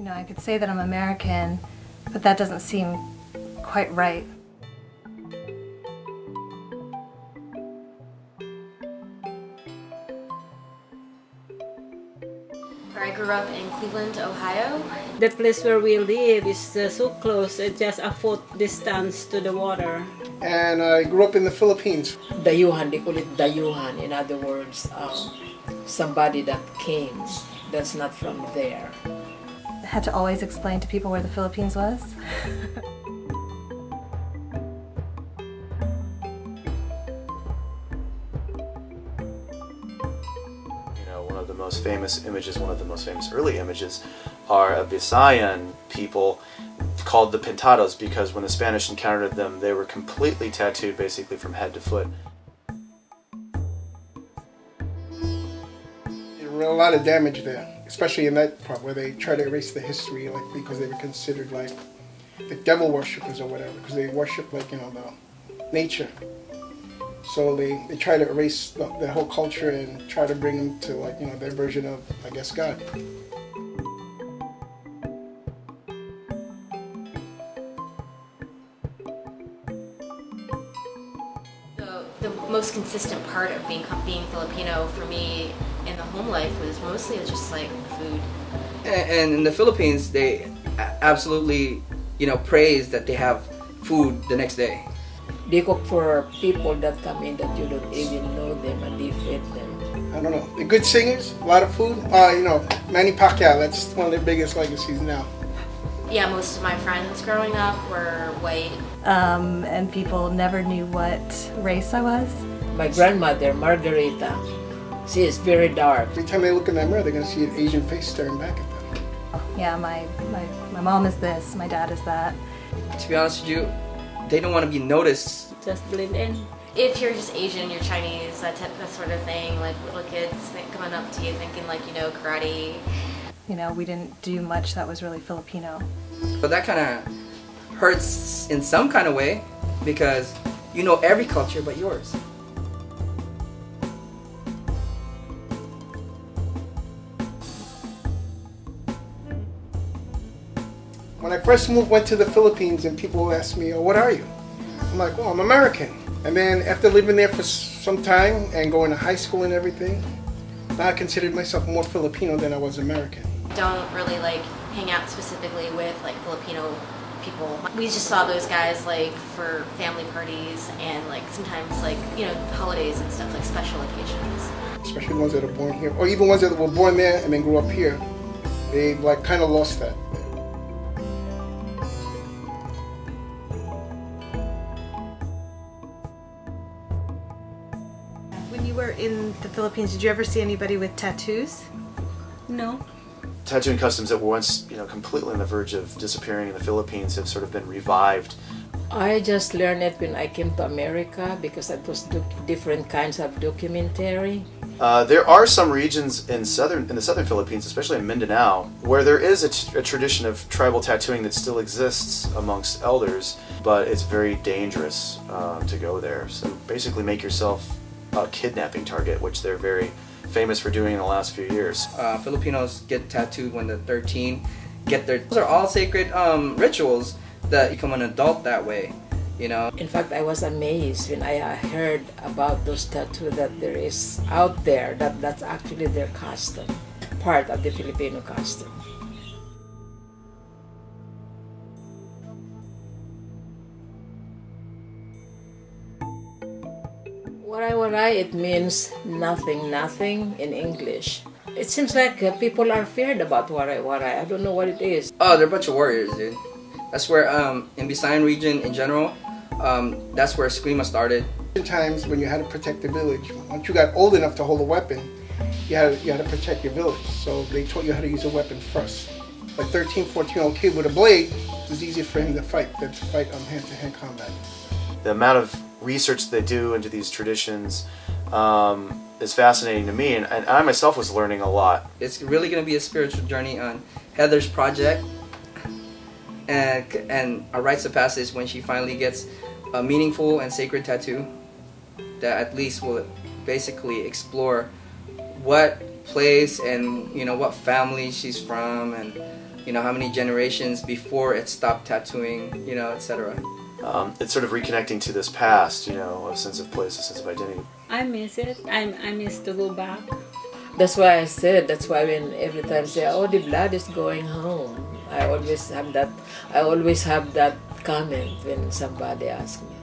You know, I could say that I'm American, but that doesn't seem quite right. I grew up in Cleveland, Ohio. The place where we live is so close, it's just a foot distance to the water. And I grew up in the Philippines. Dayuhan, they call it dayuhan. In other words, somebody that came that's not from there. I had to always explain to people where the Philippines was. One of the most famous images, one of the most famous early images, are a Visayan people called the Pintados, because when the Spanish encountered them, they were completely tattooed, basically from head to foot. There were a lot of damage there, especially in that part where they try to erase the history, like because they were considered like the devil worshippers or whatever, because they worship like, you know, the nature. So they try to erase the whole culture and try to bring them to, like, you know, their version of, I guess, God. The most consistent part of being Filipino for me in the home life was mostly just like food. And in the Philippines, they absolutely, you know, praise that they have food the next day. They cook for people that come in that you don't even know them, and they feed them. I don't know. They're good singers, a lot of food. You know, Manny Pacquiao, that's one of their biggest legacies now. Yeah, most of my friends growing up were white. And people never knew what race I was. My grandmother, Margarita, she is very dark. Every time they look in that mirror, they're going to see an Asian face staring back at them. Yeah, my mom is this, my dad is that. To be honest with you, they don't want to be noticed. Just blend in. If you're just Asian, you're Chinese, that sort of thing, like little kids coming up to you thinking like, you know, karate. You know, we didn't do much that was really Filipino. But that kind of hurts in some kind of way, because you know every culture but yours. When I first went to the Philippines and people asked me, oh, what are you? I'm like, well, I'm American. And then after living there for some time and going to high school and everything, now I considered myself more Filipino than I was American. Don't really like hang out specifically with like Filipino people. We just saw those guys like for family parties and like sometimes like, you know, holidays and stuff, like special occasions. Especially the ones that are born here, or even ones that were born there and then grew up here. They like kind of lost that. When you were in the Philippines, did you ever see anybody with tattoos? No. Tattooing customs that were once, completely on the verge of disappearing in the Philippines have sort of been revived. I just learned it when I came to America because it was different kinds of documentary. There are some regions in the southern Philippines, especially in Mindanao, where there is a tradition of tribal tattooing that still exists amongst elders, but it's very dangerous to go there. So basically make yourself a kidnapping target, which they're very famous for doing in the last few years. Filipinos get tattooed when they're 13. Those are all sacred rituals that become an adult that way, you know. In fact, I was amazed when I heard about those tattoos that there is out there, that's actually their custom, part of the Filipino custom. Waray-waray, it means nothing, nothing in English. It seems like people are feared about waray-waray. I don't know what it is. Oh, they're a bunch of warriors, dude. That's where, in Visayan region in general, that's where Eskrima started. Sometimes when you had to protect the village, once you got old enough to hold a weapon, you had to protect your village. So they taught you how to use a weapon first. A 13, 14-year-old kid with a blade, it was easier for him to fight than to fight hand-to-hand combat. The amount of research they do into these traditions is fascinating to me, and I myself was learning a lot. It's really going to be a spiritual journey on Heather's project, and a rites of passage when she finally gets a meaningful and sacred tattoo that at least will basically explore what place and what family she's from, and You know, how many generations before it stopped tattooing, you know, etc. It's sort of reconnecting to this past, you know, a sense of place, a sense of identity. I miss it. I miss to go back. That's why I said, that's why when every time I say, oh, the blood is going home, I always have that comment when somebody asks me.